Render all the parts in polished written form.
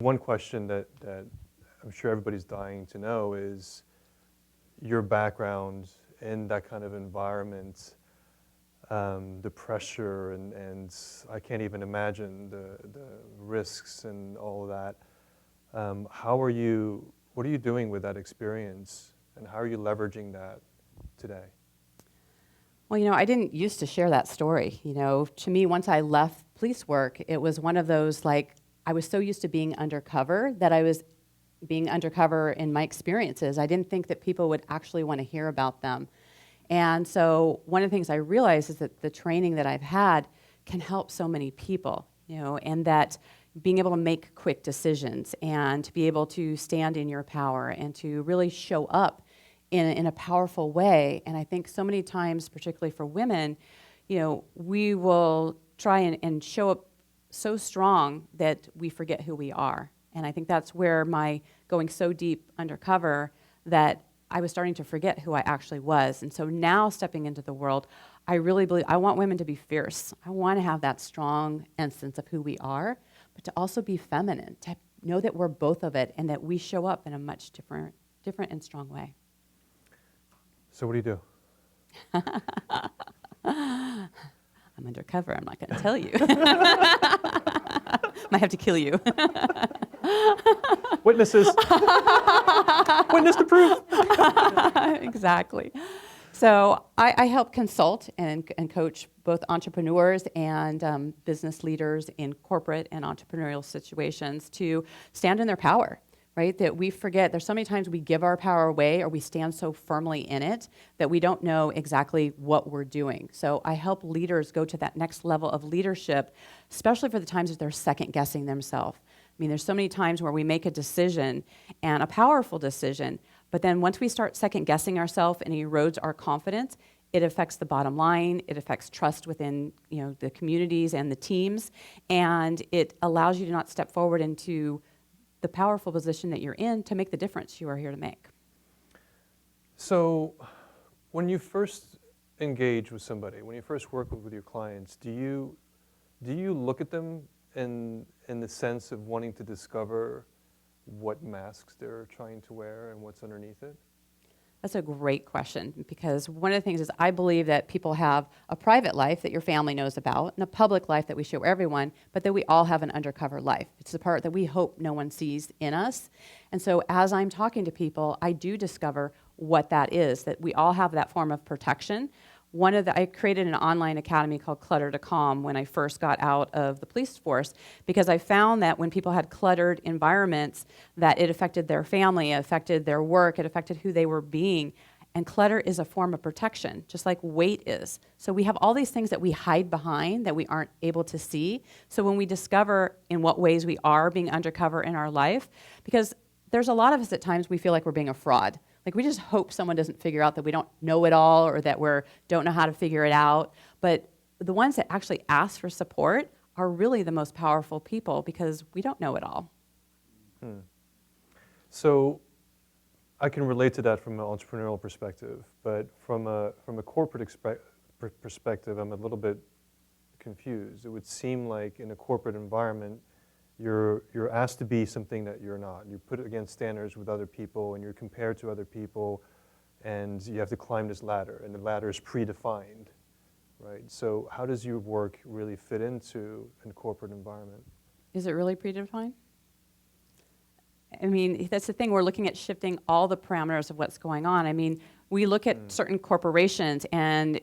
one question that I'm sure everybody's dying to know is your background in that kind of environment, the pressure, and I can't even imagine the risks and all of that. What are you doing with that experience, and how are you leveraging that today? Well, I didn't used to share that story. To me, once I left police work, it was one of those, like, I was so used to being undercover that I was being undercover in my experiences. I didn't think that people would actually want to hear about them. And so one of the things I realized is that the training that I've had can help so many people, and that being able to make quick decisions and to be able to stand in your power and to really show up in a powerful way. And I think so many times, particularly for women, we will try and show up so strong that we forget who we are. And I think that's where my going so deep undercover, that I was starting to forget who I actually was. And so now stepping into the world, I really believe I want women to be fierce. I want to have that strong essence of who we are, but to also be feminine, to know that we're both of it and that we show up in a much different and strong way. So what do you do? I'm undercover. I'm not going to tell you. Might have to kill you. Witnesses. Witness to proof. Exactly. So I help consult and coach both entrepreneurs and business leaders in corporate and entrepreneurial situations to stand in their power, right? That we forget, there's so many times we give our power away or we stand so firmly in it that we don't know exactly what we're doing. So I help leaders go to that next level of leadership, especially for the times that they're second guessing themselves. I mean, there's so many times where we make a decision, and a powerful decision, but then once we start second guessing ourselves and it erodes our confidence, it affects the bottom line, it affects trust within the communities and the teams, and it allows you to not step forward into the powerful position that you're in to make the difference you are here to make. So when you first engage with somebody, when you first work with your clients, do you look at them in the sense of wanting to discover what masks they're trying to wear and what's underneath it? That's a great question, because one of the things is I believe that people have a private life that your family knows about and a public life that we show everyone, but that we all have an undercover life. It's the part that we hope no one sees in us. And so as I'm talking to people, I do discover what that is, that we all have that form of protection. I created an online academy called Clutter to Calm when I first got out of the police force, because I found that when people had cluttered environments, that it affected their family, it affected their work, it affected who they were being. And clutter is a form of protection, just like weight is. So we have all these things that we hide behind that we aren't able to see. So when we discover in what ways we are being undercover in our life, because there's a lot of us at times we feel like we're being a fraud. Like we just hope someone doesn't figure out that we don't know it all or that we don't know how to figure it out. But the ones that actually ask for support are really the most powerful people, because we don't know it all. So I can relate to that from an entrepreneurial perspective, but from a corporate perspective, I'm a little bit confused. It would seem like in a corporate environment, you're asked to be something that you're not. You're put against standards with other people, and you're compared to other people, and you have to climb this ladder, and the ladder is predefined, right? So how does your work really fit into a corporate environment? Is it really predefined? I mean, that's the thing. We're looking at shifting all the parameters of what's going on. I mean, we look at certain corporations and,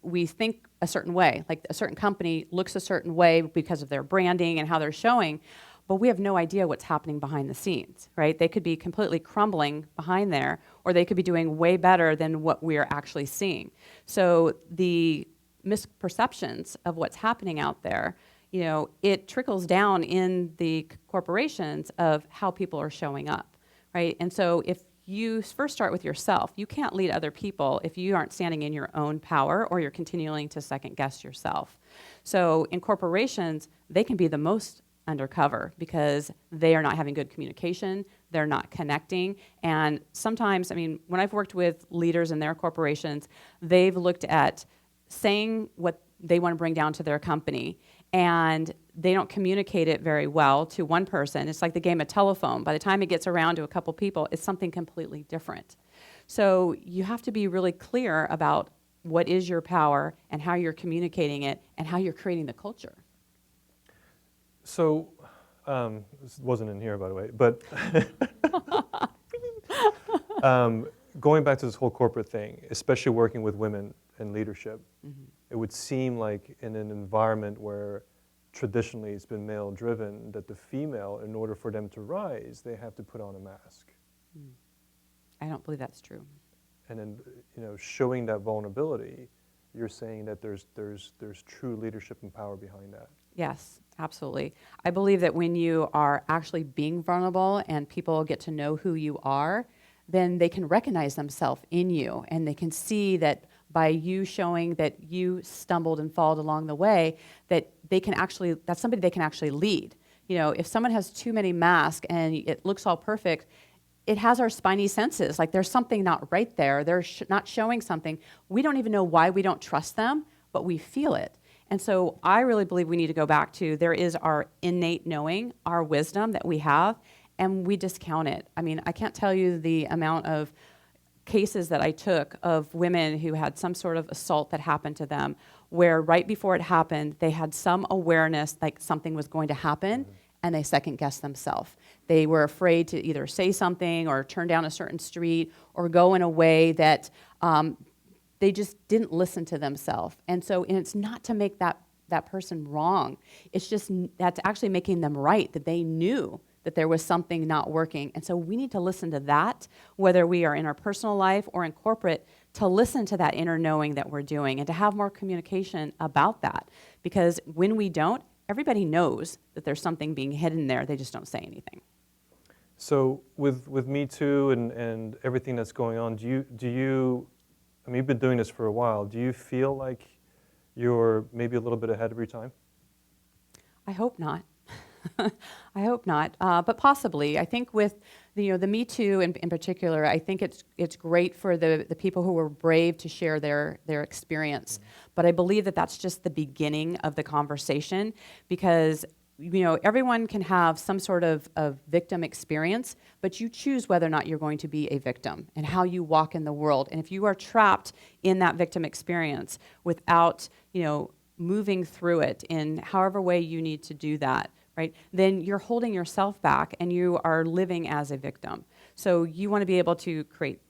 we think a certain way. Like a certain company looks a certain way because of their branding and how they're showing, but we have no idea what's happening behind the scenes, right? They could be completely crumbling behind there, or they could be doing way better than what we're actually seeing. So the misperceptions of what's happening out there, it trickles down in the corporations of how people are showing up, right? And so if you first start with yourself, you can't lead other people if you aren't standing in your own power or you're continuing to second guess yourself. So in corporations, they can be the most undercover because they are not having good communication, they're not connecting, and sometimes, when I've worked with leaders in their corporations, they've looked at saying what they want to bring down to their company, and they don't communicate it very well to one person. It's like the game of telephone. By the time it gets around to a couple people, it's something completely different. So you have to be really clear about what is your power and how you're communicating it and how you're creating the culture. So, this wasn't in here, by the way, but going back to this whole corporate thing, especially working with women in leadership, it would seem like in an environment where traditionally it's been male-driven, that the female, in order for them to rise, they have to put on a mask. I don't believe that's true. And then, showing that vulnerability, you're saying that there's true leadership and power behind that. Yes, absolutely. I believe that when you are actually being vulnerable and people get to know who you are, then they can recognize themselves in you, and they can see that by you showing that you stumbled and followed along the way, that that's somebody they can actually lead. If someone has too many masks and it looks all perfect, it has our spidey senses. Like there's something not right there. They're not showing something. We don't even know why we don't trust them, but we feel it. And so I really believe we need to go back to there is our innate knowing, our wisdom that we have, and we discount it. I mean, I can't tell you the amount of cases that I took of women who had some sort of assault that happened to them, where right before it happened, they had some awareness like something was going to happen, and they second-guessed themselves. They were afraid to either say something or turn down a certain street or go in a way that they just didn't listen to themselves. And it's not to make that person wrong. It's just that's actually making them right, that they knew that there was something not working. And so we need to listen to that, whether we are in our personal life or in corporate, to listen to that inner knowing that we're doing and to have more communication about that. Because when we don't, everybody knows that there's something being hidden there. They just don't say anything. So with #MeToo and everything that's going on, do you, I mean, you've been doing this for a while, do you feel like you're maybe a little bit ahead of your time? I hope not. I hope not, but possibly. I think with the #MeToo in particular, I think it's great for the people who were brave to share their experience. But I believe that that's just the beginning of the conversation, because everyone can have some sort of victim experience, but you choose whether or not you're going to be a victim and how you walk in the world. And if you are trapped in that victim experience without moving through it in however way you need to do that, right, then you're holding yourself back and you are living as a victim. So you want to be able to create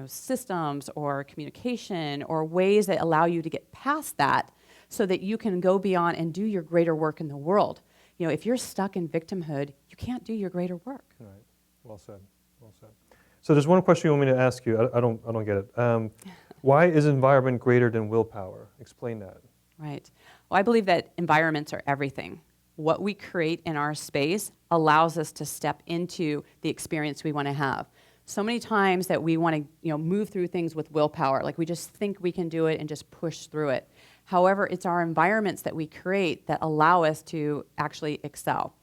systems or communication or ways that allow you to get past that so that you can go beyond and do your greater work in the world. If you're stuck in victimhood, you can't do your greater work. Right. Well said. Well said. So there's one question you want me to ask you. I don't get it. Why is environment greater than willpower? Explain that. Right. Well, I believe that environments are everything. What we create in our space allows us to step into the experience we want to have. So many times that we want to, move through things with willpower, like we just think we can do it and just push through it. However, it's our environments that we create that allow us to actually excel.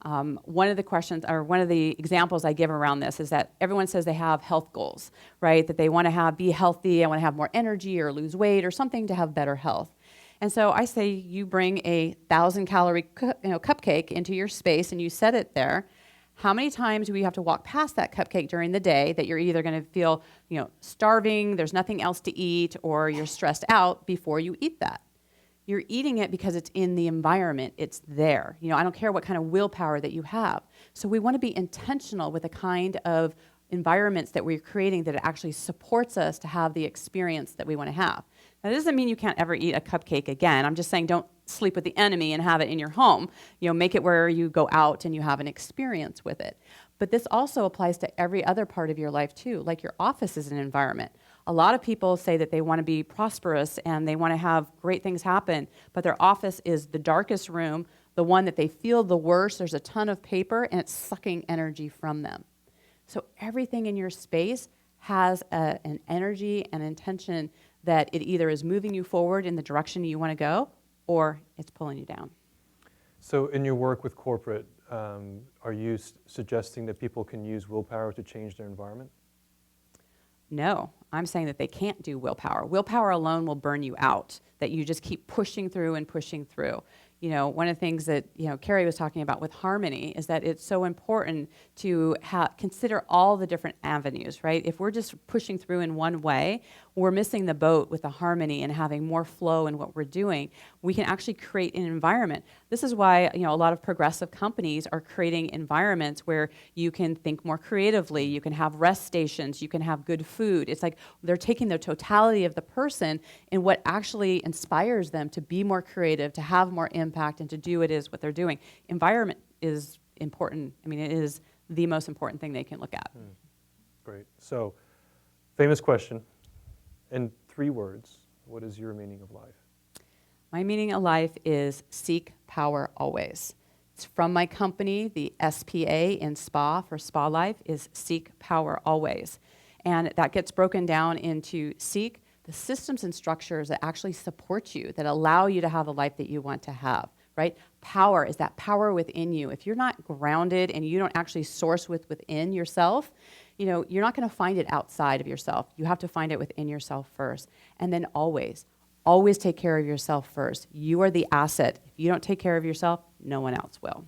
One of the questions, or one of the examples I give around this is that everyone says they have health goals, right? That they want to be healthy, I want to have more energy or lose weight or something to have better health. And so I say you bring a 1,000-calorie cupcake into your space and you set it there. How many times do we have to walk past that cupcake during the day that you're either going to feel, starving, there's nothing else to eat, or you're stressed out before you eat that? You're eating it because it's in the environment. It's there. I don't care what kind of willpower that you have. So we want to be intentional with the kind of environments that we're creating that it actually supports us to have the experience that we want to have. Now, that doesn't mean you can't ever eat a cupcake again. I'm just saying don't sleep with the enemy and have it in your home. Make it where you go out and you have an experience with it. But this also applies to every other part of your life too, like your office is an environment. A lot of people say that they want to be prosperous and they want to have great things happen, but their office is the darkest room, the one that they feel the worst. There's a ton of paper and it's sucking energy from them. So everything in your space has an energy and intention that it either is moving you forward in the direction you want to go or it's pulling you down. So in your work with corporate, are you suggesting that people can use willpower to change their environment? No, I'm saying that they can't do willpower. Willpower alone will burn you out, that you just keep pushing through and pushing through. One of the things that, Carrie was talking about with harmony is that it's so important to consider all the different avenues, right? If we're just pushing through in one way, we're missing the boat with the harmony and having more flow in what we're doing. We can actually create an environment. This is why, a lot of progressive companies are creating environments where you can think more creatively, you can have rest stations, you can have good food. It's like they're taking the totality of the person and what actually inspires them to be more creative, to have more impact, and to do what they're doing. Environment is important. I mean, it is the most important thing they can look at. Great. So, famous question. In 3 words, what is your meaning of life? My meaning of life is seek power always. It's from my company, the SPA in SPA for Spa Life is seek power always. And that gets broken down into seek the systems and structures that actually support you, that allow you to have the life that you want to have, right? Power is that power within you. If you're not grounded and you don't actually source within yourself, you're not going to find it outside of yourself. You have to find it within yourself first. And then always take care of yourself first. You are the asset. If you don't take care of yourself, no one else will.